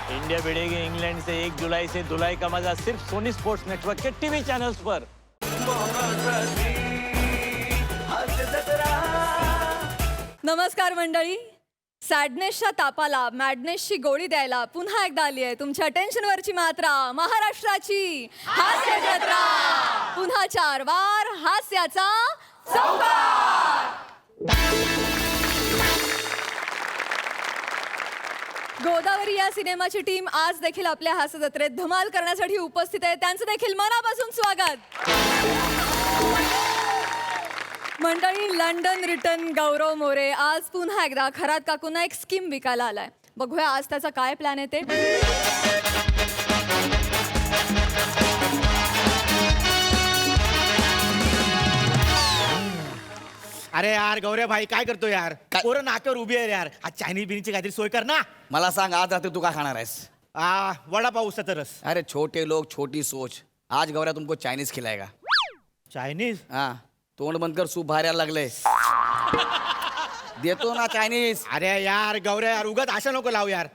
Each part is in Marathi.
इंडिया भिड़ेगी इंग्लैंड से 1 जुलाई से धुलाई का मजा सिर्फ सोनी स्पोर्ट्स नेटवर्क के टीवी चैनल्स पर। नमस्कार मंडळी, सॅडनेसच्या तापाला मॅडनेसची गोळी द्यायला पुन्हा एकदा आली आहे तुमच्या टेन्शनवरची मात्रा, महाराष्ट्राची हास्य जत्रा। पुन्हा 4 वार हास्याचा चौकार। गोदावरी या सिनेमाची टीम आज देखील आपल्या हास्य जत्रेत धमाल करण्यासाठी उपस्थित आहे। त्यांचं देखील मनापासून स्वागत। मंडळी, लंडन रिटर्न गौरव मोरे आज पुन्हा एकदा खरात काकूंना एक स्कीम विकायला आलाय। बघूया आज त्याचा काय प्लॅन आहे ते। अरे यार गौऱ्या भाई काय करतो यार? पोरं नाक्यावर उभी आहे यार। आज चायनीज बिनीची काहीतरी सोय कर ना। मला सांग, आज रात्री तू काय खाणार आहेस? वडापाव उसाचा रस। अरे छोटे लोग छोटी सोच, आज गौऱ्या तुमको चायनीज खिलाएगा। चायनीज? हाँ, तोंड बंद कर, सूप बाहेर यायला लागले। देतो ना चायनीज। अरे यार गौऱ्या यार, उगाच आशा नको लावू यार।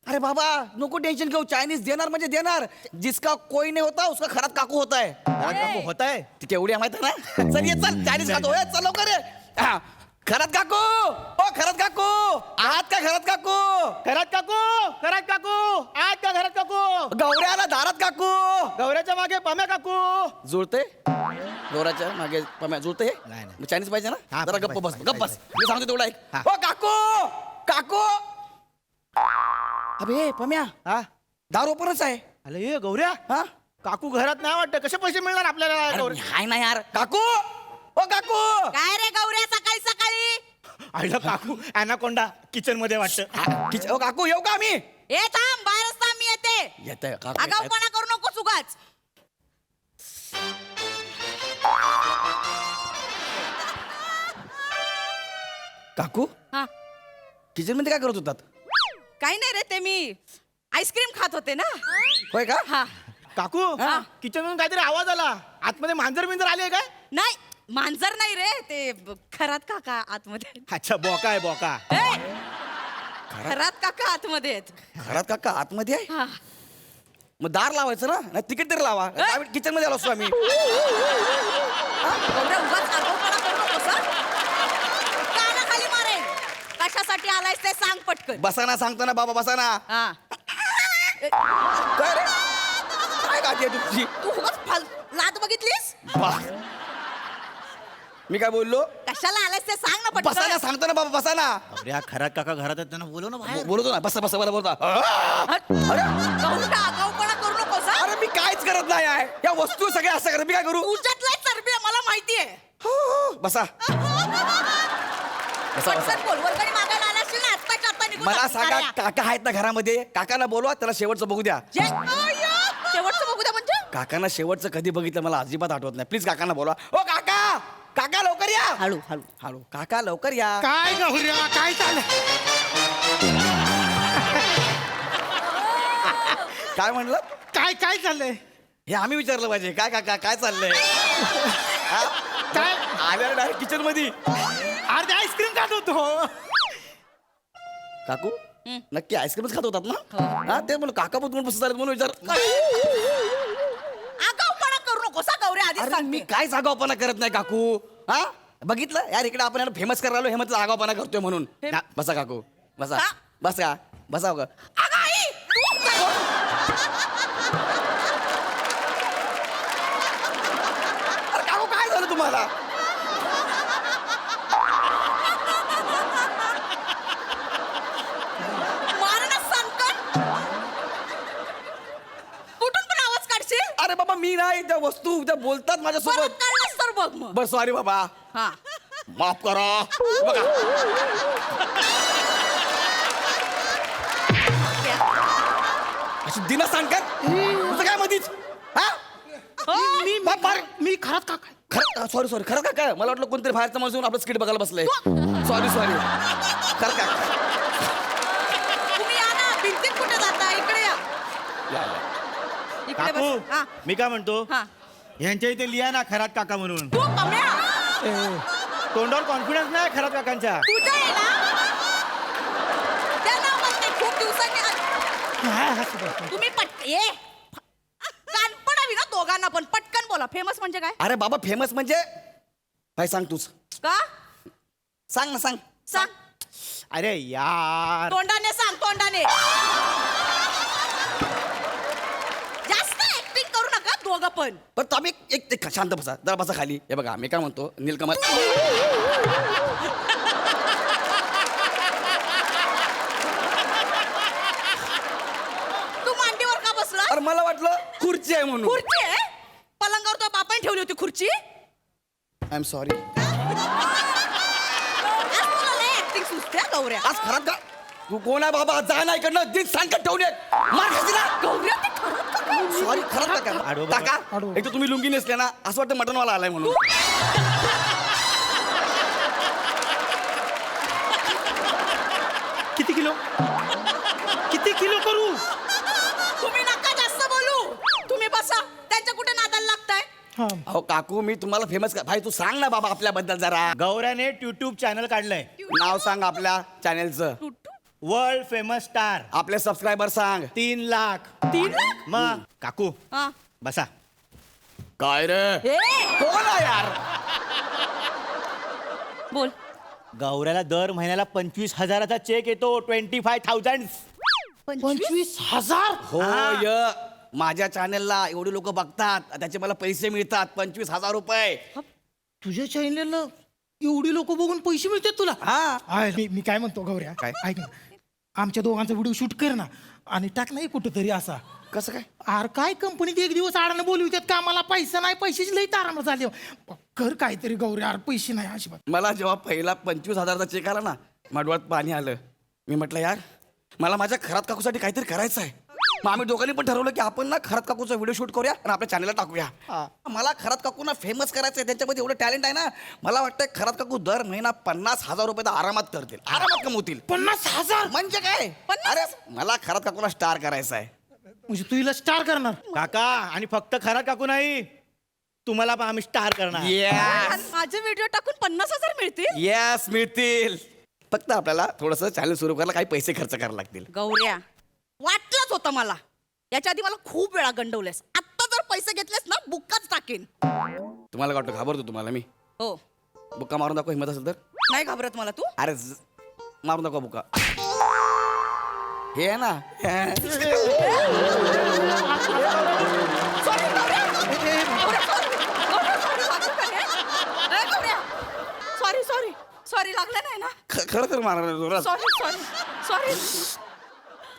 अरे बाबा नको टेंशन घेऊ, चायनीज देणार म्हणजे देणार। जिसका कोई नहीं होता उसका खरात काकू होता है। काकू होत आहे? ती तेवढी माहित आहे ना। चल ये चल, चायनीज खातो। ये चल लवकर ये। हा, खरात काकू, ओ खरात काकू, आहात का खरात काकू? घरात काकू, घरात काकू, आज का घरात काकू? गौऱ्याला दारात काकू। गौऱ्याच्या मागे पम्या काकू। जुळते गौराच्या मागे पम्या जुळते? नाही, नाही. मग चायनीज पाहिजे ना? हा, जरा गप्प बस, पाहिजे, गप्प बस। पाहिजे. मी सांगतो तेवढा ऐक। हा. ओ काकू, काकू। अबे पम्या, हा, दारू ओपनच आहे। अरे ये गौऱ्या, हा, काकू घरात नाही वाटतं। कसे पैसे मिळणार आपल्याला अरे गौऱ्या? हाय ना यार। काकू, ओ काकू। काय रे गौऱ्या, सकाळी सकाळी? आईला काकू ॲनाकोंडा किचन मध्ये वाटतं। ओ काकू, येऊ का आम्ही? ए थांब, बाहेरच थांब, मी येते। येतंय काकू, येतंय. आगाऊपणा करू नको उगाच। काकू हा, किचन मध्ये काय करत होतात? काही नाही रे, ते मी आईस्क्रीम खात होते ना। होय का? हा, काकू, किचन मधून काहीतरी आवाज आला। आतमध्ये मांजर बिंजर आले काय? नाही मांजर नाही रे, ते खरात काका आतमध्ये। अच्छा, बोका आहे बोका। ए, खरात काका आतमध्ये आहेत। घरात काका आतमध्ये आहे? हा. मग दार लावायचं ना, नाही तिकीट तरी लावा। किचन मध्ये आलो असतो आम्ही। गौऱ्या, उगाच आगाऊपणा करू नकोस हं? कानाखाली मारेन। कशासाठी आलायस ते सांग पटकन। बसाना सांगतो ना बाबा, बसाना। हा, काय रे? काय गाठी आहे तुमची? तू उगाच लात बघितलीस? बा. मी काय बोललो? कशाला आलायस ते सांग ना बसाना पटकन। सांगतो ना बाबा, बसाना। गौऱ्या, खरात काका घरात आहेत, त्यांना बोलव ना बाहेर। बोलतो ना, बसा बसा बसा बोलता। गौऱ्या, आगाऊपणा करू नकोस हं? अरे मी काहीच करत नाही आहे। या वस्तू सगळ्या असं करत, मी काय करू? तुझ्यातलं चरबी आहे, मला माहितीये। बसा बसा बसा। पटकन बोल, वर्गणी मागायला आलाशील ना, आत्ताच्या आत्ता निघून मला जा. सांगा, कार्या. काका आहेत ना घरामध्ये? काकांना बोलवा, त्याला शेवटचं बघू द्या। शेवटचं बघू द्या म्हणजे? काकांना शेवटचं कधी बघितलं मला अजिबात आठवत नाही। प्लीज काकांना बोलवा। ओ काका, काका लवकर या। हळू हळू हळू काका लवकर या। काय गौऱ्या, काय चाललंय? काय म्हणलं? काय काय चाललंय? हे आम्ही विचारलं पाहिजे। काय काका काय चाललंय? काय? आल्या डायरेक्ट किचन मध्ये। अर्धे आईस्क्रीम खात होतो। काकू नक्की आईस्क्रीमच खात होतात ना? हा, ते म्हणून काका पण बसत म्हणून विचार। आगाऊपणा करू नकोस हं, गौऱ्या, आधीच अरे मी सांगते. काय आगाऊपणा करत नाही काकू। हा, बघितलं यार, इकडे आपण याला फेमस करायला हे म्हणतात आगाऊपणा करतोय म्हणून। बसा काकू, बसा हा? बसा बसा ग। अगं आई, तू काय? अरे काकू काय झालं तुम्हाला? मार ना संकट. कुठून पण आवाज काढशील? अरे बाबा मी नाही, त्या वस्तू त्या बोलतात परत माझ्यासोबत। काढलास तर बघ मग. बर सॉरी बाबा, हा, माफ करा। बघा अशी दिना सांगतात तुझं काय मधीच? हा, मी खरात काका. खरं सॉरी सॉरी, खरं का काय? मला वाटलं कोणतरी बाहेरचा माणूस येऊन आपलं स्किट बघायला बसलंय। सॉरी सॉरी, खरं का? तुम्ही या ना, भिंतीत कुठे जाता? इकडे या. या, या. इकडे काकू, बस. हा, मी काय म्हणतो, हा. यांच्या इथे लिहा ना खरात काका म्हणून। तू कम्या. तोंडावर कॉन्फिडन्स नाही खरात काकांच्या। तुझ्या आहे ना? तुम्ही कानपण हवी ना दोघांना पण पटकन बोला फेमस म्हणजे काय अरे बाबा फेमस म्हणजे काय सांग तूच का सांग ना सांग सांग अरे यार तोंडाने सांग तोंडाने जास्त ऍक्टिंग करू नका दोघं पण तुम्ही एक शांत बसा जरा बसा खाली हे बघा मी काय म्हणतो नीलकमल तू मांडीवर का बसला अरे मला वाटलं खुर्ची आहे म्हणून खुर्ची आहे पलंगावर तो बापाने ठेवली होती खुर्ची आय एम सॉरी ऍक्टिंग सुचते गौऱ्या आज खराब का तू कोण आहे बाबा जा ना इकडनं दिन सांगत ठेवून येत मार खायची ना गौऱ्या ते खराब का काय? सॉरी खराब आडवं काका बघा. काका एक तर तुम्ही लुंगी नेसले ना असं वाटतं मटनवाला आलाय म्हणून किती किलो करू तुम्ही नका जास्त बोलू तुम्ही बसा त्यांच्या कुठे नादाला लागताय अहो काकू मी तुम्हाला फेमस भाई तू सांग ना बाबा आपल्याबद्दल जरा गौऱ्याने युट्यूब चॅनल काढलंय नाव सांग आपल्या चॅनेलचं वर्ल्ड फेमस स्टार आपले सबस्क्रायबर सांग 3 लाख 3 लाख मग काकू हा. बसा काय रे ए, कोण आहे यार बोल गौऱ्याला दर महिन्याला 25,000चा चेक येतो 25,000 25,000 हो य माझ्या चॅनेलला एवढी लोक बघतात त्याचे मला पैसे मिळतात 25,000 रुपये तुझ्या चॅनलला एवढी लोक बघून पैसे मिळतात तुला हा मी काय म्हणतो गौऱ्या काय? ऐक ना आमच्या दोघांचा व्हिडिओ शूट कर ना आणि टाक नाही कुठंतरी असा कसं काय आर काय कंपनीत एक दिवस आडानं बोलवितात का मला पैसा नाही पैशाची लई तारांना झाली कर काहीतरी गौऱ्या आर पैसे नाही अजिबात मला जेव्हा पहिला 25,000चा चेक आला ना माडवात पाणी आलं मी म्हटलं यार मला माझ्या खरात काकूसाठी काहीतरी करायचं आहे मग आम्ही दोघांनी पण ठरवलं की आपण ना खरात काकूचा व्हिडिओ शूट करूया आणि आपल्या चॅनलला टाकूया मला खरात काकूंना फेमस करायचं आहे त्यांच्यामध्ये एवढं टॅलेंट आहे ना मला वाटतं खरात काकू दर महिना 50,000 रुपये तर आरामात करतील आरामात कमवतील 50,000 म्हणजे काय अरे मला खरात काकूला स्टार करायचं आहे म्हणजे तू हिला स्टार करणार काका आणि फक्त खरा काकू नाही तुम्हाला पण आम्ही स्टार करणार आणि माझे व्हिडिओ टाकून 50,000 मिळतील येस मिळतील फक्त आपल्याला थोडंसं चॅनल सुरू करायला काही पैसे खर्च करायला लागतील गौऱ्या वाटलंच होतं मला याच्या आधी मला खूप वेळा गंडवलेस आत्ता जर पैसे घेतलेस ना बुक्काच टाकेन तुम्हाला काय वाटतं घाबरतो तुम्हाला मी हो बुक्का मारून दाखव हिंमत असेल तर नाही घाबरत मला तू अरे मारून दाखव बुक्का हे आहे ना सॉरी सॉरी सॉरी लागलं नाही ना खरं खरं मारा सॉरी सॉरी सॉरी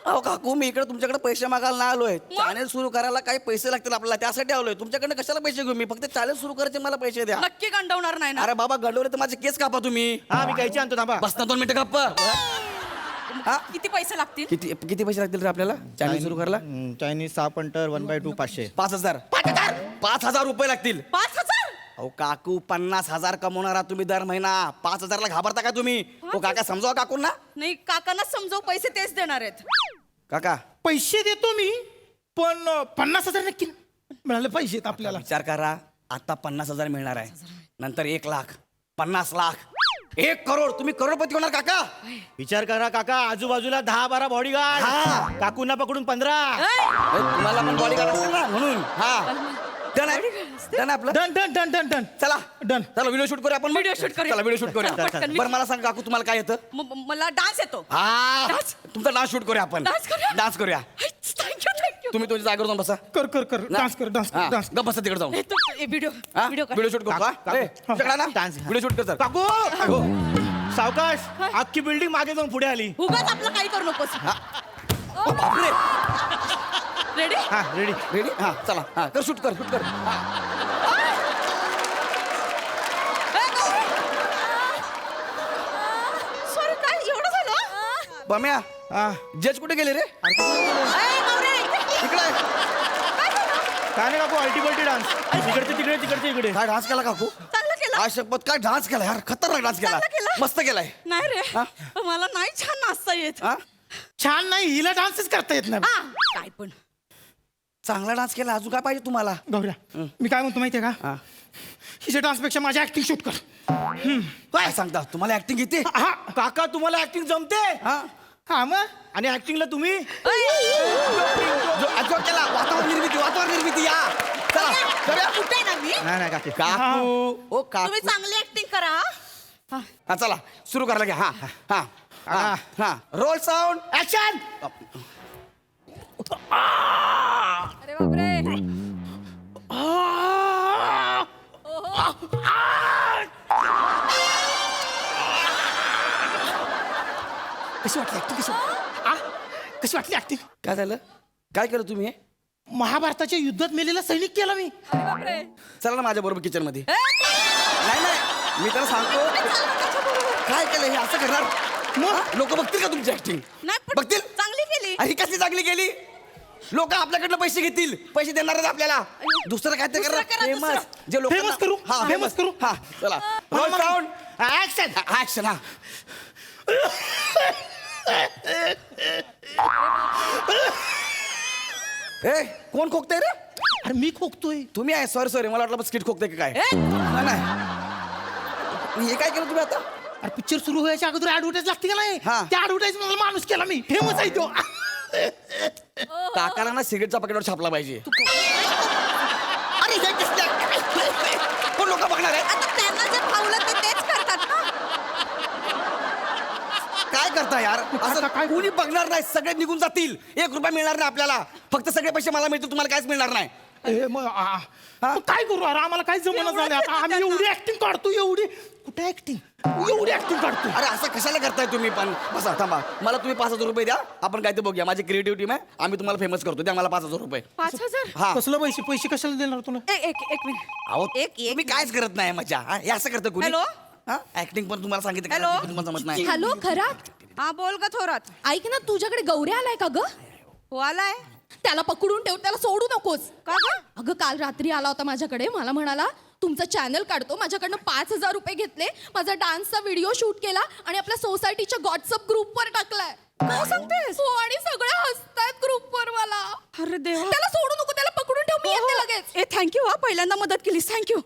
अहो काकू मी इकडे तुमच्याकडे पैसे मागायला नाही आलोय चॅनल सुरू करायला काही पैसे लागतील आपल्याला त्यासाठी आलोय तुमच्याकडे कशाला पैसे घेऊ मी फक्त चॅनल सुरू करायचे मला पैसे द्या नक्की गंडवणार नाही ना अरे बाबा गडवले तर माझे केस कापा तुम्ही हा मी कैची आणतो थांबा बस ना 2 मिनिटं काप हा किती पैसे लागतील किती किती पैसे लागतील रे आपल्याला चॅनल सुरू करायला चायनीज 6 पंटर 1/2 500 5,000 5,000 रुपये लागतील 5,000 अहो काकू 50,000 कमवणारा तुम्ही दर महिना 5,000ला घाबरता का तुम्ही हो काका समजावा काकूंना नाही काकांना समजाव पैसे तेच देणार आहेत काका पैसे देतो मी पण 50,000 नक्की मिळाले पाहिजेत आपल्याला विचार करा आता 50,000 मिळणार आहे नंतर 1 लाख 50 लाख 1 करोड तुम्ही करोडपती होणार काका विचार करा काका आजूबाजूला 10-12 बॉडीगार्ड हा. काकूंना पकडून 15 तुम्हाला पण बॉडीगार्ड असतील ना म्हणून हा डन आहे डन आहे आपलं done done done done done चला डन चला व्हिडिओ शूट करूया आपण Video shoot करूया. चला व्हिडिओ शूट करूया पटकन. बरं मला सांग काकू तुम्हाला काय येतं मला डान्स येतो हा Dance? तुमचा डान्स शूट करूया आपण Dance करूया? डान्स करूया थँक्यू तुम्ही तुमच्या जागेवर जाऊन बसा कर कर कर डान्स कर डान्स हा, कर डान्स गप्प बसा तिकडे जाऊन व्हिडिओ हा? व्हिडिओ कर व्हिडिओ शूट करू काकू, का? ए, तुमच्याकडे ना डान्स. व्हिडिओ शूट कर सर काकू सावकाश अख्खी बिल्डिंग मागे जाऊन पुढे आली उगाच आपलं काही करू नकोस बापरे रेडी हा रेडी रेडी हा चला हा कर शूट कर हा. सॉरी काय एवढं झालं बम्या हा जज कुठे गेले रे ए, गौरी, इकडे आहे. काय नाही काकू अल्टी डान्स इकडचे तिकडे तिकडचे इकडे काय डान्स केला काकू चांगलं केलं काय शपथ काय डान्स केला यार खतरनाक डान्स केला चांगला केला. मस्त केलाय नाही रे हा? मला नाही छान नाचता येत हा छान नाही हिला डान्सच करता येत नाही हा, काय पण चांगला डान्स केला अजून काय पाहिजे तुम्हाला गौऱ्या मी काय म्हणतो माहितीये का हा हिच्या डान्सपेक्षा माझी ऍक्टिंग शूट कर काय सांगता तुम्हाला ऍक्टिंग येते हा काका तुम्हाला ऍक्टिंग जमते हा हा मग आणि ऍक्टिंगला तुम्ही जो केला वातावरण निर्मिती या चला करूया. कुठे आहे ना मी नाही नाही काकी काकू ओ काकू तुम्ही चांगली ऍक्टिंग करा हा. हा चला सुरू करायला घ्या हा हा हा हा रोल साऊंड ऍक्शन अरे बापरे कशी वाटली ऍक्टिंग कशी वाटली ऍक्टिंग काय झालं काय केलं तुम्ही हे? महाभारताच्या युद्धात मेलेला सैनिक केला मी अरे बापरे चला ना माझ्या बरोबर किचन मध्ये नाही मी त्याला सांगतो काय केलं हे असं करणार मग लोक बघतील का तुमची ऍक्टिंग नाही पण बघतील चांगली केली ही कसली चांगली केली लोक आपल्याकडनं पैसे घेतील पैसे देणार आहेत आपल्याला दुसरं काय ते दुसरं करा, फेमस दुसरं. जे लोक Famous करू? हा Famous फेमस करू? हा चला रोल साऊंड ऍक्शन ऍक्शन हा ए कोण खोकतंय रे अरे मी खोकतोय तुम्ही आहे सॉरी मला वाटलं स्किट खोकते की काय नाही हे काय केलं तुम्ही आता अरे पिक्चर सुरू व्हायच्या अगोदर ऍडव्हर्टाईज लागते का नाही हा. त्या ऍडव्हर्टाईज मला माणूस केला मी फेमस आहे तो काकाला ना सिगरेटच्या पॅकेटवर छापला पाहिजे अरे हे कसलं? कोण लोक बघणार आहे आता त्यांना जे भावलं ते तेच करतात ना काय करता यार असं काय? कोणी बघणार नाही सगळे निघून जातील 1 रुपया मिळणार नाही आपल्याला फक्त सगळे पैसे मला मिळतील तुम्हाला काहीच मिळणार नाही ए, मग, मग काय करू अरे आम्हाला काय जमना झालं आता आम्ही एवढी ऍक्टिंग काढतो एवढी कुठे ऍक्टिंग एवढी ऍक्टिंग काढतो अरे असं कशाला करताय तुम्ही पण बसा थांबा मला तुम्ही 5,000 रुपये द्या आपण काय ते बघूया माझी क्रिएटिव्ह टीम आहे आम्ही तुम्हाला फेमस करतो द्या मला 5,000 रुपये 5,000 हा कसलं पैसे कशाला देणार तुला एक मिनिट अहो एक तुम्ही कायच करत नाही मजा हा, हे असं करतं कोणी हॅलो? ऍक्टिंग पण तुम्हाला सांगितलं हॅलो? का? तुम्हाला जमत नाही हॅलो खरात हा बोल ग थोरात ऐक ना तुझ्याकडे गौऱ्या आलाय का ग हो आलाय त्याला पकडून ठेव त्याला सोडू नकोस का ग अगं काल रात्री आला होता माझ्याकडे मला म्हणाला तुमचं चॅनल काढतो माझ्याकडनं 5,000 रुपये घेतले माझा डान्सचा व्हिडिओ शूट केला आणि आपल्या सोसायटीच्या व्हॉट्सअप ग्रुपवर टाकलाय काय सांगतेस हो आणि सगळे हसतायत ग्रुपवर मला अरे देवा त्याला सोडू नको त्याला पकडून ठेव मी येते लगेच ए थँक्यू हा पहिल्यांदा मदत केलीस थँक्यू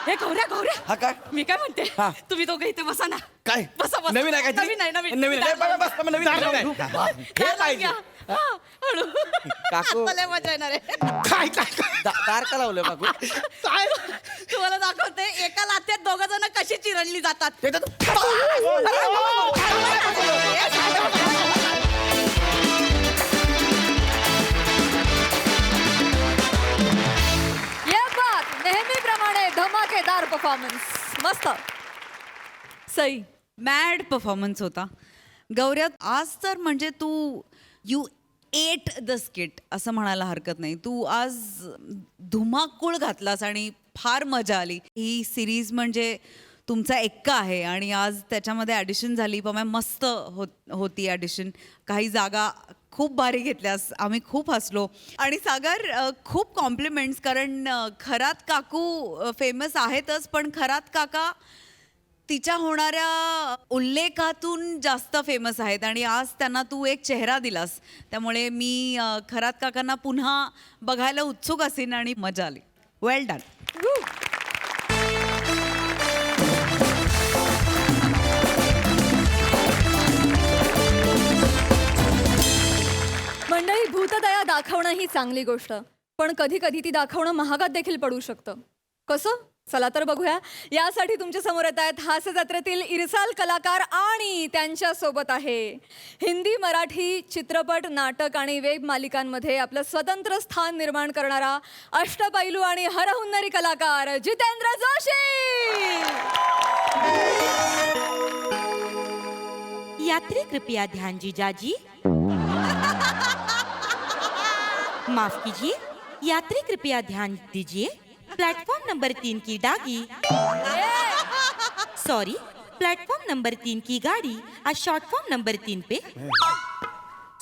हे गौऱ्या हा काय मी काय म्हणते हा. तुम्ही दोघं इथे बसा ना काय बसा बसा नवीन आहे काय नवीन आहे नवीन नवीन आहे. बस, बस, बस, नवीन आहे. हे पाहिजे हळू काकू. आता लय मजा येणार आहे काय काय कार का लावलं काकू काय तुम्हाला दाखवते एका लात्यात दोघ जण कशी चिरडली जातात त्याच्यात ये बात नेहमीप्रमाणे धमाकेदार परफॉर्मन्स मस्त सई मॅड परफॉर्मन्स होता गौऱ्यात आज तर म्हणजे तू यू एट द स्किट असं म्हणायला हरकत नाही तू आज धुमाकूळ घातलास आणि फार मजा आली ही सिरीज म्हणजे तुमचा एक्का आहे आणि आज त्याच्यामध्ये ॲडिशन झाली पण मस्त होती ॲडिशन काही जागा खूप भारी घेतल्यास आम्ही खूप हसलो आणि सागर खूप कॉम्प्लिमेंट्स कारण खरात काकू फेमस आहेतच पण खरात काका तिच्या होणाऱ्या उल्लेखातून जास्त फेमस आहेत आणि आज त्यांना तू एक चेहरा दिलास त्यामुळे मी खरात काकांना पुन्हा बघायला उत्सुक असेन आणि मजा आली वेल डन मंडळी भूतदया दाखवणं ही चांगली गोष्ट पण कधी कधी ती दाखवणं महागात देखील पडू शकतं कसं चला तर बघूया यासाठी तुमच्या समोर येत आहेत हास्य जत्रेतील इरसाल कलाकार आणि त्यांच्या सोबत आहे हिंदी मराठी चित्रपट नाटक आणि वेब मालिकांमध्ये आपलं स्वतंत्र स्थान निर्माण करणारा अष्टपैलू आणि हरहुन्नरी कलाकार जितेंद्र जोशी यात्री कृपया ध्यान जीजाजी माफ कीजिए यात्री कृपया ध्यान दीजिए प्लेटफॉर्म नंबर 3 की डागी सॉरी प्लेटफॉर्म नंबर 3 की गाड़ी आज शॉर्ट फॉर्म नंबर 3 पे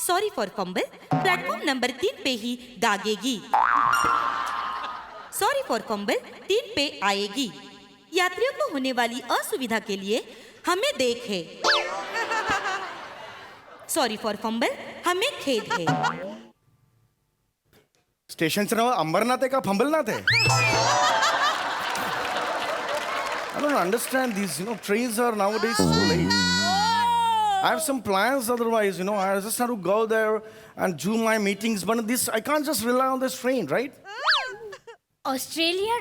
sorry for fumble platform number 3 पे ही दागेगी सॉरी फॉर फंबल 3 पे आएगी यात्रियों को होने वाली असुविधा के लिए हमें देख है सॉरी फॉर फंबल हमें खेद है स्टेशनचं नाव अंबरनाथ आहे का फंबलनाथ आहे I don't understand these, trains are nowadays so late. I have some plans otherwise, you know. I just have to go there and do my meetings. But this, I can't just rely on this train, right? Australia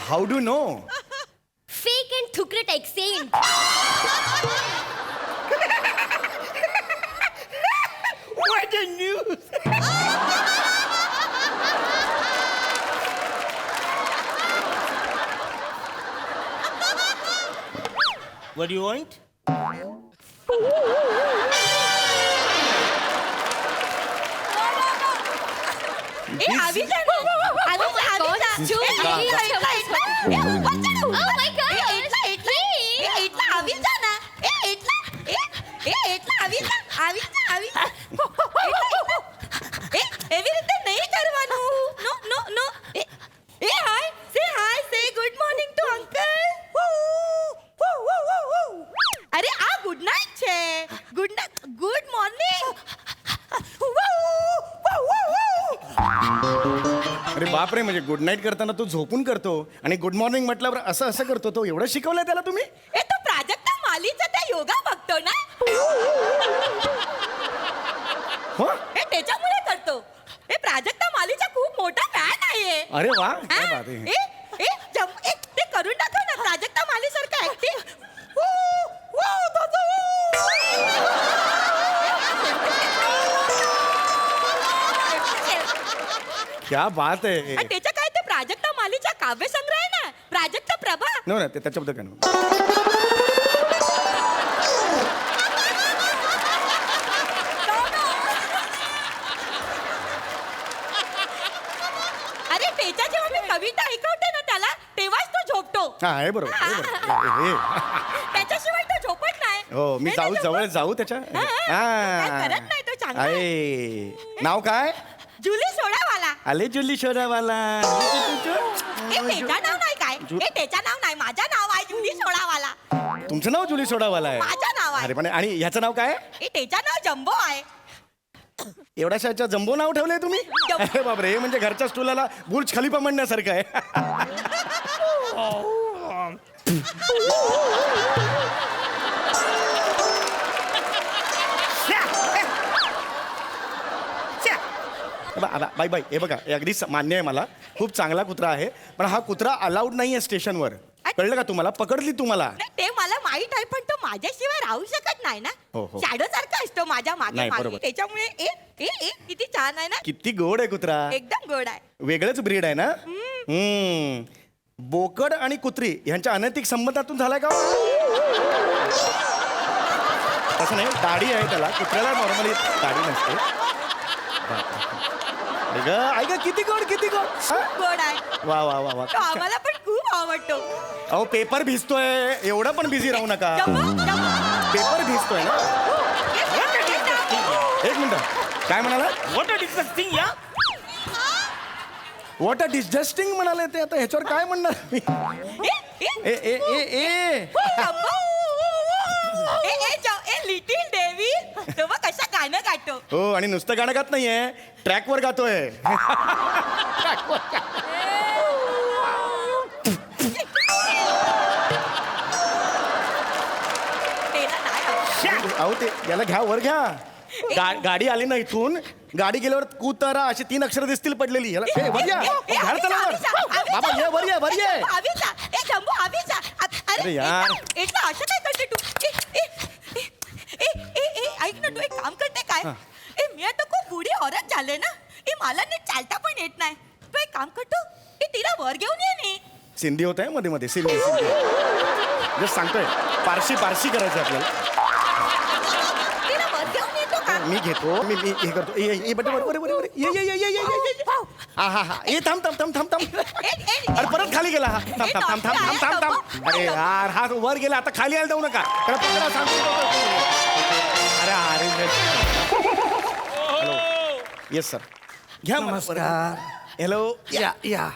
How do you know? Fake and थुकरेट accent What a news! What do you want? ए आवी जा ना आवी जा आवी जा Julie, ए, इथला, इथला. ए, उभा जा ना, उभा. Oh my God. ए, इथला, इथला. ए, इथला आवी जा ना ए इथला इथला आवी जा आवी जा आवी जा એ એવી રીતે નહીં કરવાનું નો નો નો એ હાય સે ગુડ મોર્નિંગ ટુ અંકલ અરે આ ગુડ નાઇટ છે ગુડ મોર્નિંગ अरे बापरे, म्हणजे गुड नाईट करताना तो झोपून करतो आणि गुड मॉर्निंग म्हटल्यावर असं असं करतो. तो एवढं शिकवलंय त्याला तुम्ही? ए तो प्राजक्ता मालीचा त्या योगा बघतो ना हो? हे त्याच्यामुळे करतो हे प्राजक्ता मालीचा खूप मोठा फॅन आहे अरे वा, क्या हा? बात आहे. ते करून दाखव ना प्राजक्ता माली सारखं ऍक्टिंग क्या बात आहे. त्याच्या काय ते प्राजक्ता मालीचा काव्य संग्रह आहे ना प्राजक्ता प्रभा नो ना, ते त्याच्याबद्दल काय नाही. अरे त्याच्या जेव्हा मी कविता ऐकवते ना त्याला तेव्हाच तो झोपतो हा, हे बरोबर, हे बरोबर. हे. त्याच्याशिवाय तो झोपत नाही हो, मी हे जाऊ ना जवळ झोपत. जाऊ त्याच्या. काय करत नाही तो चांगला आहे. आहे. नाव काय? जुली सोडावाला आले जुली शोरावाला. ए त्याचं नाव नाही काय ए त्याचं नाव नाही माझं नाव आहे जुली सोडावाला तुमचं नाव जुली सोडावाला आहे? माझं नाव आहे अरे पण आणि ह्याचं नाव काय? ए त्याचं नाव जम्बो आहे एवढ्याशाच्या जम्बो नाव ठेवलंय तुम्ही? जम्बो. अरे बापरे, हे म्हणजे घरच्या स्टुलाला बुर्ज खलिफा म्हणण्यासारखं आहे. बाई बाई, हे बघा, हे अगदी मान्य आहे मला, खूप चांगला कुत्रा आहे, पण हा कुत्रा अलाउड नाही आहे स्टेशनवर. कळलं का तुम्हाला? पकडली तुम्हाला. नाही, ते मला माहित आहे पण तो माझ्याशिवाय राहू शकत नाही ना हो, हो. शॅडो सारखा असतो माझ्या मागे नाही, मागे बरोबर. त्याच्यामुळे ए ए ए किती छान आहे ना किती गोड आहे कुत्रा. एकदम गोड आहे वेगळंच ब्रीड आहे ना. बोकड आणि कुत्री ह्यांच्या अनैतिक संबंधातून झालाय का? तसं नाही, दाढी आहे त्याला. कुत्र्याला नॉर्मली दाढी नसते. ऐका किती गोड, किती गोड. हा? गोड आहे वा वा वा वा. तो आम्हाला पण खूप आवडतो अहो, पेपर भिजतोय, एवढं पण बिझी राहू नका. Jumbo, jumbo. पेपर भिजतोय ना. एक मिनिट, काय म्हणाला? What a disgusting, yeah? What a disgusting म्हणाले ते. आता ह्याच्यावर काय म्हणणार मी? ए ए ए ए लिटिल देवी तेव्हा कशा गाणं गातो हो, आणि नुसतं गाणं गात नाहीये, ट्रॅकवर गातोय. त्याला नाही आवडत. अहो, ते याला घ्या, वर घ्या. गाडी आली ना इथून, गाडी गेल्यावर कुतारा अशी 3 अक्षरं दिसतील पडलेली. याला ए, वर या. घ्या त्याला वर. बाबा ये, वर ये, वर ये. आवीचा ए जम्बो आवीचा अरे यार. इथला असं काय करते तू ऐक ना तू एक काम करते काय ए मी आता खूप बुडी औरत झाले ना ए मला नीट चालता पण येत नाही तू एक काम करतो ए तिला वर घेऊन ये नी सिंधी होत आहे मध्ये मध्ये. सिंधी जस्ट सांगतोय, पारशी करायचं आपल्याला. तिला वर घेऊन येतो का मी घेतो, मी हे करतो. ए बटे वर वर वर वर. ये ये ये ये ये ये. हा हा हा. ए थांब थांब थांब थांब थांब. अरे परत खाली गेला हा. थांब थांब थांब थांब थांब थांब थांब. अरे यार, हा वर गेला, आता खाली यायला जाऊ नका. त्याला पकडा, सांगतो. अरे अरे. हॅलो, येस सर, घ्या. नमस्कार. हॅलो. या या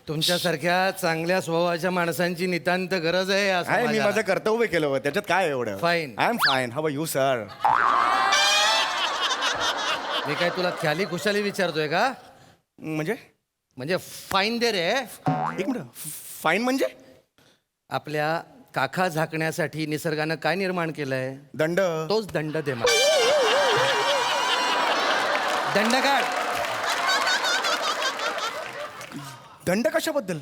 तुमच्यासारख्या चांगल्या स्वभावाच्या माणसांची नितांत गरज आहे या आहे, मी समाजाला. माझं कर्तव्य केलं होतं, त्याच्यात काय आहे एवढं? Fine. I am fine. How you sir? मी काय तुला ख्याली खुशाली विचारतोय का? म्हणजे म्हणजे फाईन दे रे. एक मिनिट, फाईन म्हणजे? आपल्या काखा झाकण्यासाठी निसर्गानं काय निर्माण केलंय? दंड. तोच दंड दे मला. दंड काढ. दंड कशाबद्दल?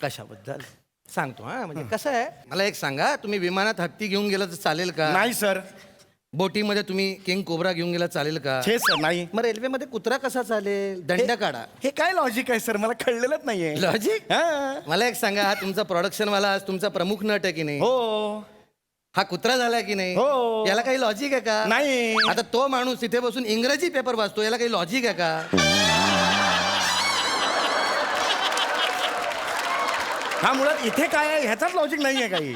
कशाबद्दल सांगतो हा. म्हणजे कसं आहे, मला एक सांगा, तुम्ही विमानात हत्ती घेऊन गेला तर चालेल का? नाही सर. बोटीमध्ये तुम्ही किंग कोब्रा घेऊन गेला चालेल का? छे सर, नाही. मग रेल्वेमध्ये कुत्रा कसा चालेल? दंड काढा. हे काय लॉजिक आहे सर, मला कळलेलंच नाहीये. लॉजिक? हा. मला एक सांगा, हा तुमचा प्रोडक्शन वाला आज तुमचा प्रमुख नट आहे की नाही? हो. हा कुत्रा झाला की नाही? हो. याला काही लॉजिक आहे का? नाही. आता तो माणूस तिथे बसून इंग्रजी पेपर वाचतो, याला काही लॉजिक आहे का? हा, मुळात इथे काय आहे ह्याचाच लॉजिक नाहीये काही.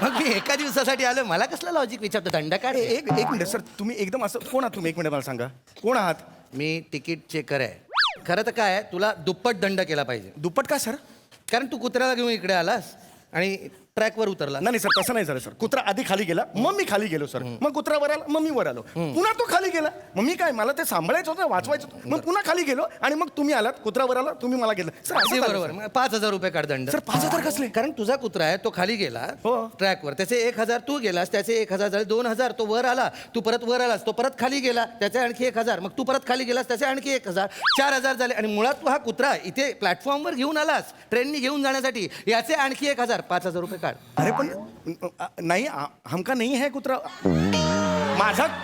मग मी एका दिवसासाठी आलो, मला कसला लॉजिक विचारतो? दंड काढ. एक मिनिट सर, तुम्ही एकदम असं कोण आहात तुम्ही? एक मिनिट मला सांगा, कोण आहात? मी तिकीट चेकर आहे. खरं तर काय आहे, तुला दुप्पट दंड केला पाहिजे. दुप्पट का सर? कारण तू कुत्र्याला घेऊन इकडे आलास आणि ट्रॅकवर उतरला. नाही सर, तसं नाही झालं सर. कुत्रा आधी खाली गेला, मग मी खाली गेलो सर. मग कुत्रा वर आला, मग मी वर आलो. पुन्हा तो खाली गेला, मग मी काय, मला ते सांभाळायचं होतं, वाचवायचं होतं. मग पुन्हा खाली गेलो आणि मग तुम्ही आलात, कुत्रा वर आला, तुम्ही मला गेलं सर. अगदी असं झालं, बरोबर. सर. मग 5,000 रुपये काढ दंड. सर 5,000 कसले? कारण तुझा कुत्रा आहे, तो खाली गेला हो. ट्रॅकवर, त्याचे 1,000 तू गेलास, त्याचे 1,000 झाले 2,000. तो वर आला, तू परत वर आलास, तो परत खाली गेला, त्याचे आणखी 1,000. मग तू परत खाली गेलास, त्याचे आणखी 1,000, 4,000 झाले. आणि मुळात तू हा कुत्रा इथे प्लॅटफॉर्मवर घेऊन आलास ट्रेननी घेऊन जाण्यासाठी, याचे आणखी 1,000. 5,000 रुपये काढ. अरे पण नाही, हमका नाही है कुत्रा.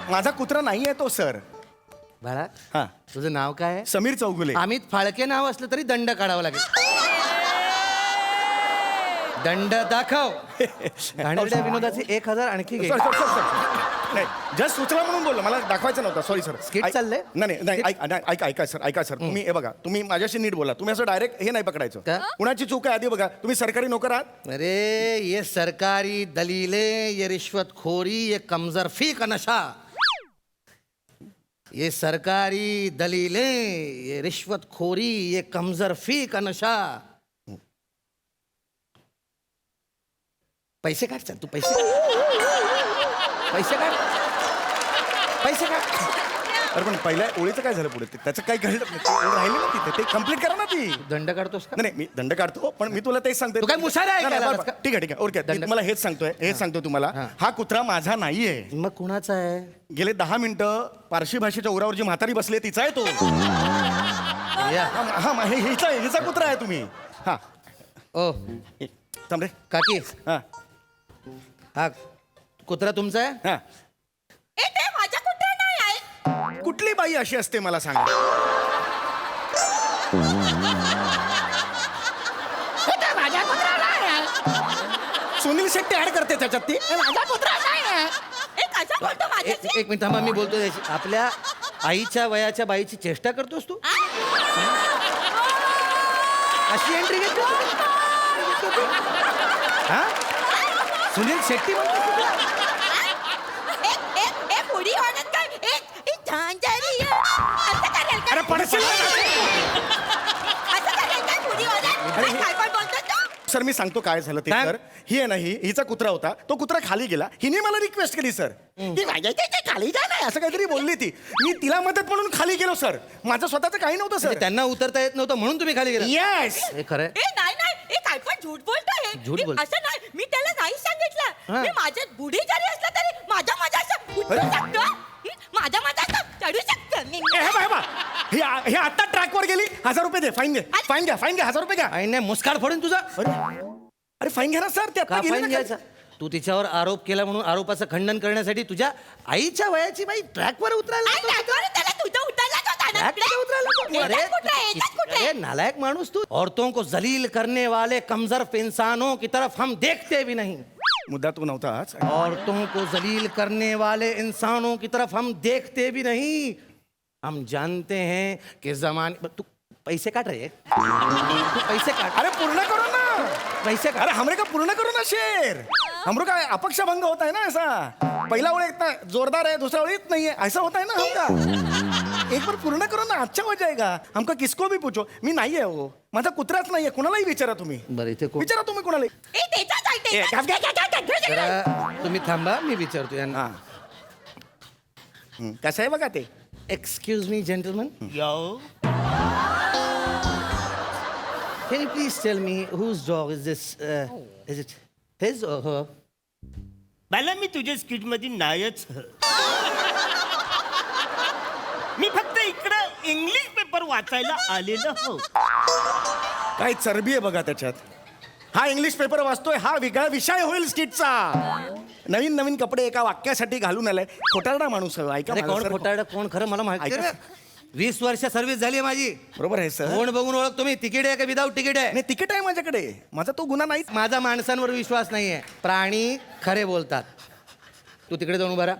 माझा कुत्रा नाही आहे तो सर. बाळा, हा, तुझं नाव काय आहे? समीर चौगुले. अमित फाळके नाव असलं तरी दंड काढावा लागेल. दंड दाखव. घाणेरड्या विनोदाचे 1,000 आणखी घे. Sir, sir, sir, sir. नाही, जस्ट सुचला म्हणून बोललो, मला दाखवायचं नव्हतं. Sorry sir. Skit चाललंय? नाही, ऐका सर, तुम्ही हे बघा, तुम्ही माझ्याशी नीट बोला. तुम्ही असं डायरेक्ट हे नाही पकडायचं. का? कुणाची चूक आहे आधी बघा. तुम्ही सरकारी नोकर आहात. अरे ये सरकारी दलीलें, ये रिश्वतखोरी, ये कमजरफी का नशा. ये सरकारी दलीलें, ये रिश्वतखोरी, ये कमजरफी का नशा. पैसे काढ, चल तू पैसे काढ. पैसे काढ. अरे पण पहिल्या ओळीचं काय झालं पुढे? त्याचं काही घडलं नाही. ते ओळ राहिली ना तिथे, ते कम्प्लीट करा ना ती. दंड काढतोस का? नाही, मी दंड काढतो, पण मी तुला तेच सांगतोय. तू काय मुसारा आहे नाही, का? बरं, ठीक आहे ओके. मी दंड. तुम्हाला हेच सांगतो तुम्हाला, हा कुत्रा माझा नाहीये. मग कुणाचा आहे? गेले 10 मिनिटं पारशी भाषेच्या उरावर जी म्हातारी बसली आहे, तिचा आहे तो. या. हा, हिचा कुत्रा आहे तुम्ही. हा, ओ थांब रे. काकी, हा, हा कुत्रा तुमचा आहे? हा. ए ते माझ्या कुठे नाही आहे. कुठली बाई अशी असते मला सांगा? सुनील शेट्टी ऍड करते त्याच्यात ती. माझा कुत्रा नाही आहे. ए कशा बोलतो माझ्याशी? एक मिनिट थांबा, मी बोलतो त्याची. आपल्या आईच्या वयाच्या बाईची चेष्टा करतोस तू? अशी एंट्री घेतो हा? सुनील शेट्टी म्हणतो तुला? ए पुढी वाजत काय? ए झांझरी असं करेल का? अरे पडशील ना. असं करेल काय पुढी वाजत? काय पण बोलतो तू? सर मी सांगतो काय झालं ते. सांग. सर ही आहे ना, हिचा कुत्रा होता, तो कुत्रा खाली गेला. हिने मला रिक्वेस्ट केली सर, ती माझ्या इथे खाली जा नाही असं काहीतरी बोलली ती. मी तिला मदत म्हणून खाली गेलो सर. माझं स्वतःचं काही नव्हतं म्हणजे सर. त्यांना उतरता येत नव्हतं म्हणून तुम्ही खाली गेला? येस. हे खरंय? ए नाही ए काय पण झूट बोलतो हे. झूट मी बोल- असं नाही, मी त्याला नाही सांगितलं. हा. मी माझ्या बुडी जरी असला तरी माझा असं उठू शकतो. माझा असं चढू शकतो मी. हे बा हे आता ट्रॅकवर गेली. 1,000 रुपये दे. फाईन घ्या 1,000 रुपये घ्या. आईने मुस्काड फोडून तुझा. अरे फाईन घ्या ना सर. ते का आता गेली फाईन ना घ्यायचा? तू तिच्यावर आरोप केला म्हणून आरोपाचं खंडन करण्यासाठी तुझ्या आईच्या वयाची बाई ट्रॅकवर उतरायला आई ट्रॅकवर त्याला तुझं उतरलाच होता ना ट्रॅकवर इकडे? उतरायला तू? याच्यात कुठे आहे? याच्यात कुठे आहे? अरे नालायक माणूस तू. औरतों को जलील करने वाले कमजरफ इंसानों की तरफ हम देखते भी नहीं. मुद्दा तू नव्हताच. औरतों को जलील करने वाले इंसानों की तरफ हम देखते भी नहीं. हम जानते हैं कि जमाने. तू पैसे काट रे. तू पैसे काट. अरे पूर्ण करो ना. पैसे काट. अरे हमरे का पूर्ण करो ना शेर. हमरो का अपक्षभंग होता है ना ऐसा. पहिला ओळ इतना जोरदार है, दूसरा ओळ इतना नहीं है, ऐसा होता है ना हमका. एक बार पूर्ण करो ना, अच्छा हो जाएगा. हमका किसको भी पूछो, मी नाही आहे हो. माझा कुत्राच नाहीये. कुणालाही विचारा तुम्ही. बरं इथे कोण? विचारा तुम्ही कुणालाही. ए त्याचाच आहे, ए, त्याचाच. जरा तुम्ही थांबा, मी विचारतो यांना. हा. कसं आहे बघा ते. Excuse me gentleman. Can you please tell me whose dog is this? Is it his or her? मला मी तुझ्या स्किट मध्ये नायच मी फक्त इकडं इंग्लिश पेपर वाचायला आलेलो हो. काय चरबी आहे बघा त्याच्यात. हा इंग्लिश पेपर वाचतोय, हा वेगळा विषय होईल स्किटचा. नवीन नवीन कपडे एका वाक्यासाठी घालून आलाय. खोटारडा माणूस आहे. ऐका अरे मला, कोण सर. खोटारडं कोण खरं मला माहिती ऐका, आहे. 20 वर्ष सर्व्हिस झाली आहे माझी. बरोबर आहे सर. कोण बघून ओळख तुम्ही? तिकीट आहे का विदाऊट तिकीट आहे? नाही, तिकीट आहे माझ्याकडे. माझा तो गुन्हा नाही. माझा माणसांवर विश्वास नाहीये. प्राणी खरे बोलतात. तू तिकडे जाऊन उभा राहा.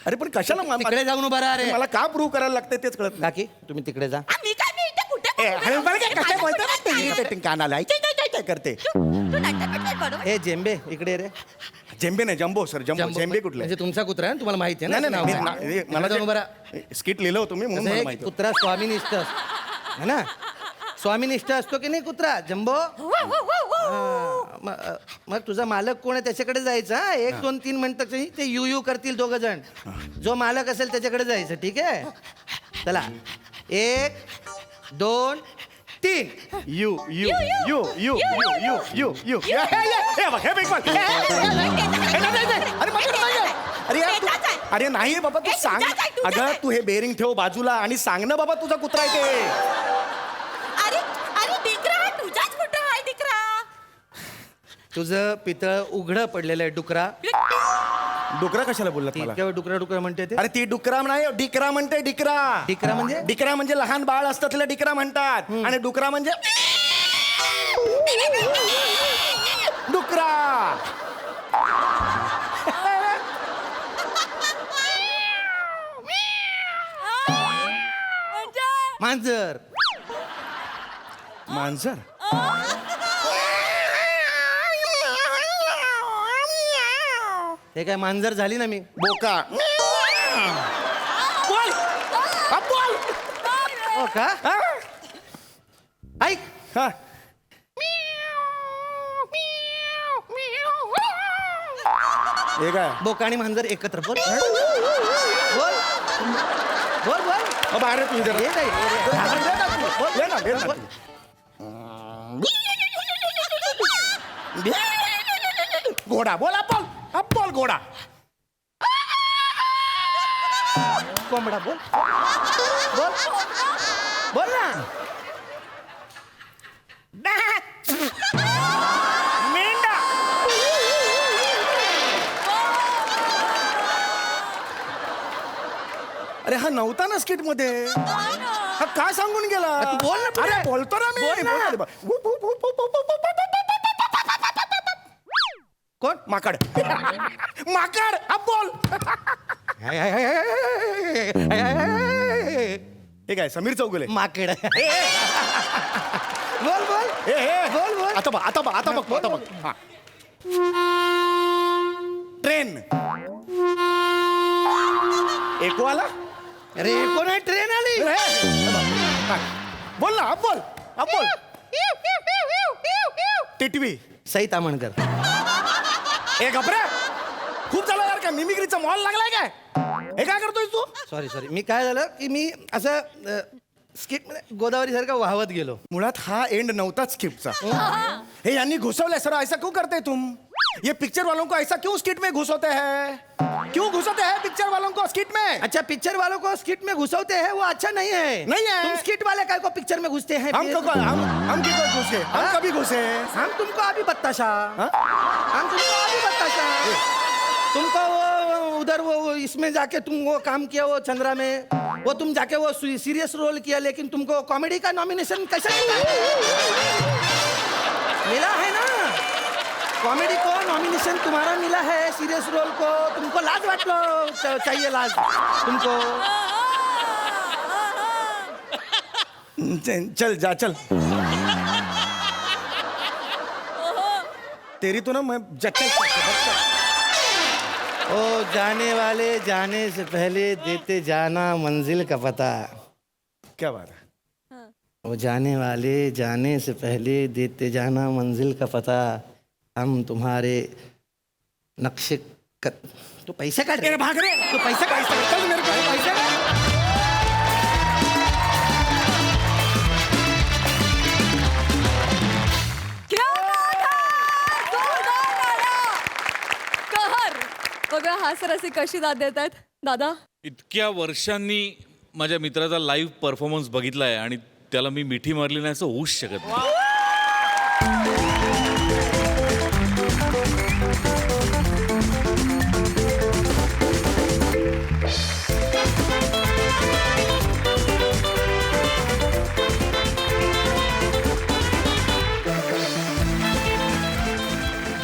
अरे पण कशाला तिकडे जाऊन उभा राहा रे. मला का प्रूव्ह करायला लागते तेच कळत नाही. काकी तुम्ही तिकडे जा. मी काय मी इथे कुठे ए, अरे मला काय कशा बोलतात ना ते irritating कानाला. ऐक, ऐक, ऐक, काय करते. तू नाटक करू. ए जेंबे इकडे रे. जेंबे नाही, जम्बो सर. जम्बो. जेंबे कुठले? म्हणजे तुमचा कुत्रा आहे ना, तुम्हाला माहिती आहे नाही ना? नाही, नाव नाही, काय? मला जाऊन उभा राहा. स्किट लिहिलं होतं मी म्हणून कसं मला आहे, माहिती. कुत्रा स्वामीनिष्ठ है ना? स्वामीनिष्ठ असतो की नाही कुत्रा जम्बो? मग तुझा मालक कोण आहे त्याच्याकडे जायचं. हा 1 2 3 मिनिटं ते यू करतील 2 जण. जो मालक असेल त्याच्याकडे जायचं. ठीक आहे चला 1 2 3. You you you you you you you हे बघ, हे बघ, बघ. अरे माझ्याकडे नाहीये. अरे यार तू, अरे नाही बाबा तू सांग. अगं तू हे बेरिंग ठेव बाजूला आणि सांग ना बाबा तुझा कुत्रा आहे ते. अरे अरे डिकरा हा तुझाच कुठं आहे डिकरा. तुझं पितळ उघडं पडलेलं आहे डुकरा. डुकरा कशाला बोललात मला? केवळ डुकरा डुकरा म्हणते ते. अरे ती डुकरा नाही, डिकरा म्हणते. डिकरा. डिकरा म्हणजे? डिकरा म्हणजे लहान बाळ असतं तिला डिकरा म्हणतात. आणि डुकरा म्हणजे डुकरा. मांजर. मांजर. हे काय मांजर झाली ना मी. बोका. बोल. हा, बोल. हो का? हा? ऐक हा. हे काय? बोका आणि मांजर एकत्र बोल बोल बोल बोल. अब अरे तू इधर ये नाही, ये ना, ये ना. घोडा बोल. बोल घोडा. कोंबडा बोल बोल बोल ना. मेंढा. अरे हा नव्हता ना स्किट मध्ये. हा काय सांगून गेला? तू बोल ना पुढे. अरे बोलतो ना मी. बोल ना. बोलतो ना. कोण? माकड. माकड. हा बोल. हे काय समीर चौगुले? माकड. बोल बोल बोल बोल. आता बघ. हा. ट्रेन. एकवाला. अरे कोण आहे? ट्रेन आली. बोल ना. बोल. टिटवी. सई तामणकर. ए गपरे, खूप झालं यार. काय मिमिक्रीचा मॉल लागलाय काय? हे काय करतोय तू? सॉरी मी काय झालं की मी असं स्किट मध्ये गोदावरी सारखा वाहवत गेलो. मुळात हा एंड नव्हताच स्किटचा. हे यांनी घुसवलंय सर. ऐसा क्यों करते तुम? ये पिक्चर वालों को ऐसा क्यों स्किट में घुसोते हैं? क्यों घुसोते हैं पिक्चर वालों को स्किट में? अच्छा पिक्चर वालों को स्किट में घुसौते हैं वो अच्छा नहीं है. नहीं है. तुम स्किट वाले काय को पिक्चर में घुसते हैं? हम किधर घुसे? हम कभी घुसे? हम तुमको अभी बताशा. हम तुमको अभी बताशा. तुमको वो उधर वो इसमें जाके तुम वो काम किया वो चंद्रा में. वो तुम जाके वो सीरियस रोल किया लेकिन तुमको कॉमेडी का नॉमिनेशन कैसे मिला है ना? कॉमेडी को नॉमिनेशन तुम्हारा मिला है. सीरियस रोल को तुमको लाज वाटलो चाहिए लाज तुमको. चल जा चल. तेरी तो ना मैं ओ जाने वाले जाने से पहले देते जाना मंजिल का पता. क्या बात है? वो जाने वाले जाने से पहले देते जाना मंजिल का पता. हम तुम्हारे नक्शे तू पैसे काढ रे. भाग रे. तू पैसे काढ. चल मेरे को पैसे काढ. बघूया हास्यरसिक कशी दाद देत आहेत. दादा इतक्या वर्षांनी माझ्या मित्राचा लाईव्ह परफॉर्मन्स बघितला आहे आणि त्याला मी मिठी मारली नाही असं होऊच शकत नाही.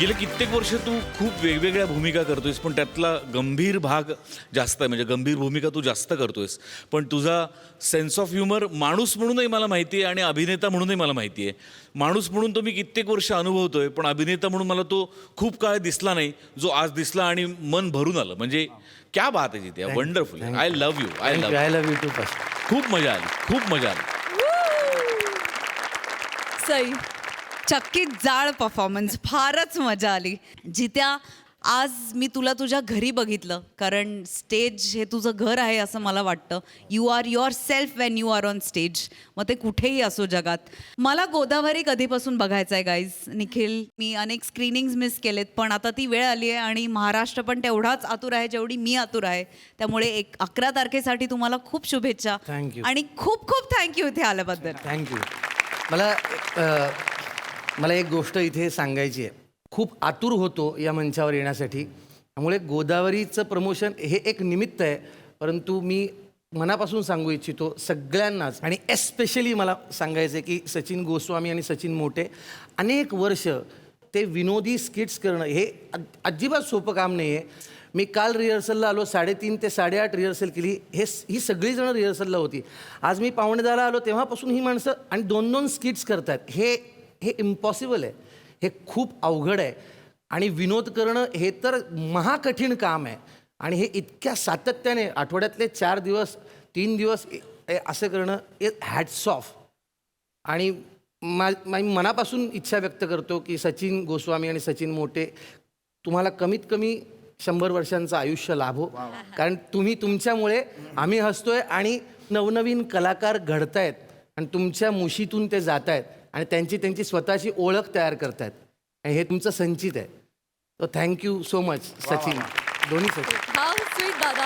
गेले कित्येक वर्ष तू खूप वेगवेगळ्या भूमिका करतोयस, पण त्यातला गंभीर भाग जास्त आहे, म्हणजे गंभीर भूमिका तू जास्त करतोयस. पण तुझा सेन्स ऑफ ह्युमर माणूस म्हणूनही मला माहिती आहे आणि अभिनेता म्हणूनही मला माहिती आहे. माणूस म्हणून तो मी कित्येक वर्ष अनुभवतोय, पण अभिनेता म्हणून मला तो खूप काळ दिसला नाही, जो आज दिसला आणि मन भरून आलं. म्हणजे क्या बात आहे जिथे, wonderful. I love you, I love you too. खूप मजा आली, खूप मजा आली. सई चक्कीत जाळ परफॉर्मन्स, फारच मजा आली. जित्या, आज मी तुला तुझ्या घरी बघितलं, कारण स्टेज हे तुझं घर आहे असं मला वाटतं. You are yourself when you are on stage, मग ते कुठेही असो जगात. मला गोदावरी कधीपासून बघायचं आहे गाईज. निखिल, मी अनेक स्क्रीनिंग्स मिस केलेत, पण आता ती वेळ आली आहे आणि महाराष्ट्र पण तेवढाच आतुर आहे जेवढी मी आतुर आहे. त्यामुळे 11 तारखेसाठी तुम्हाला खूप शुभेच्छा. Thank you. आणि खूप खूप थँक्यू इथे आल्याबद्दल. थँक्यू. मला एक गोष्ट इथे सांगायची आहे. खूप आतुर होतो या मंचावर येण्यासाठी. त्यामुळे गोदावरीचं प्रमोशन हे एक निमित्त आहे, परंतु मी मनापासून सांगू इच्छितो सगळ्यांनाच, आणि एस्पेशली मला सांगायचं आहे की सचिन गोस्वामी आणि सचिन मोटे अनेक वर्ष ते विनोदी स्किट्स करणं हे अजिबात सोपं काम नाही आहे. मी काल रिहर्सलला आलो, 3:30 ते 8:30 रिहर्सल केली. ही सगळीजणं रिहर्सलला होती. आज मी 9:45 आलो तेव्हापासून ही माणसं आणि 2-2 स्किट्स करतात. हे इम्पॉसिबल आहे, हे खूप अवघड आहे. आणि विनोद करणं हे तर महाकठीण काम आहे. आणि हे इतक्या सातत्याने आठवड्यातले 4 दिवस 3 दिवस असं करणं हॅट्स ऑफ. आणि मी मनापासून इच्छा व्यक्त करतो की सचिन गोस्वामी आणि सचिन मोटे, तुम्हाला कमीत कमी 100 वर्षांचं आयुष्य लाभो. कारण तुमच्यामुळे आम्ही हसतोय आणि नवनवीन कलाकार घडतायत आणि तुमच्या मुशीतून ते जात आहेत आणि त्यांची स्वतःची ओळख तयार करतायत. आणि हे तुमचं संचित आहे. तो थँक्यू सो मच सचिन, दोन्ही सचिन. हाऊ स्वीट दादा.